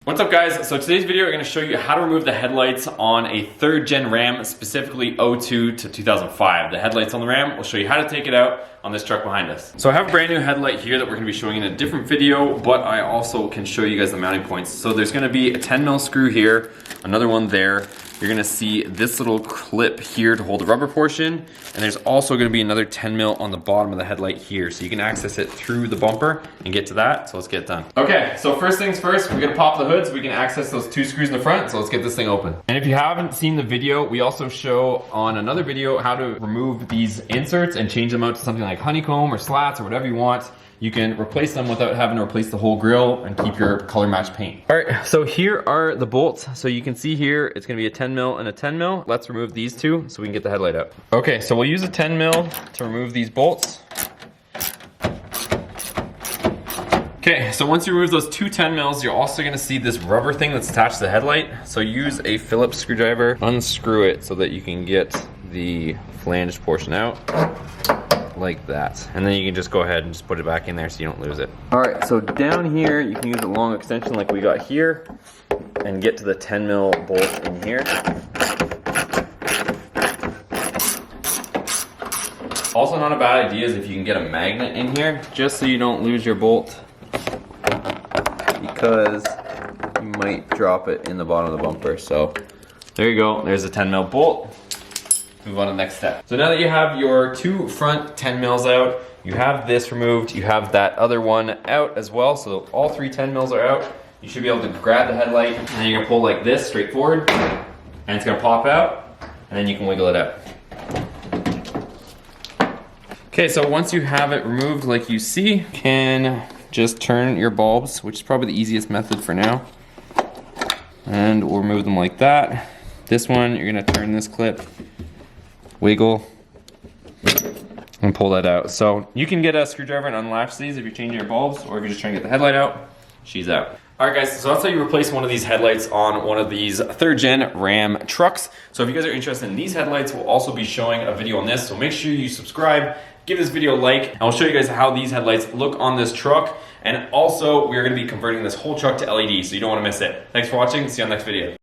What's up guys? So today's video we're going to show you how to remove the headlights on a 3rd gen Ram, specifically 02 to 2005. The headlights on the Ram, we'll show you how to take it out on this truck behind us. So I have a brand new headlight here that we're going to be showing in a different video, but I also can show you guys the mounting points. So there's going to be a 10mm screw here, another one there. You're gonna see this little clip here to hold the rubber portion, and there's also gonna be another 10mm on the bottom of the headlight here, so you can access it through the bumper and get to that, so let's get it done. Okay, so first things first, we're gonna pop the hood so we can access those 2 screws in the front, so let's get this thing open. And if you haven't seen the video, we also show on another video how to remove these inserts and change them out to something like honeycomb or slats or whatever you want. You can replace them without having to replace the whole grill and keep your color match paint. All right, so here are the bolts. So you can see here, it's gonna be a 10mm and a 10mm. Let's remove these 2 so we can get the headlight out. Okay, so we'll use a 10mm to remove these bolts. Okay, so once you remove those 2 10mm, you're also gonna see this rubber thing that's attached to the headlight. So use a Phillips screwdriver, unscrew it so that you can get the flange portion out. Like that, and then you can just go ahead and just put it back in there so you don't lose it. All right, so down here you can use a long extension like we got here and get to the 10mm bolt in here. Also not a bad idea is if you can get a magnet in here just so you don't lose your bolt, because you might drop it in the bottom of the bumper. So there you go, there's a 10mm bolt. Move on to the next step. So now that you have your 2 front 10mm out, you have this removed, you have that other one out as well, so all 3 10mm are out. You should be able to grab the headlight, and then you're gonna pull like this, straight forward, and it's gonna pop out, and then you can wiggle it out. Okay, so once you have it removed like you see, you can just turn your bulbs, which is probably the easiest method for now. And we'll remove them like that. This one, you're gonna turn this clip, wiggle, and pull that out. So you can get a screwdriver and unlatch these if you're changing your bulbs, or if you're just trying to get the headlight out, she's out. All right guys, so that's how you replace one of these headlights on one of these 3rd gen Ram trucks. So if you guys are interested in these headlights, we'll also be showing a video on this, so make sure you subscribe, give this video a like, and I'll show you guys how these headlights look on this truck. And also, we're gonna be converting this whole truck to LED, so you don't wanna miss it. Thanks for watching, see you on the next video.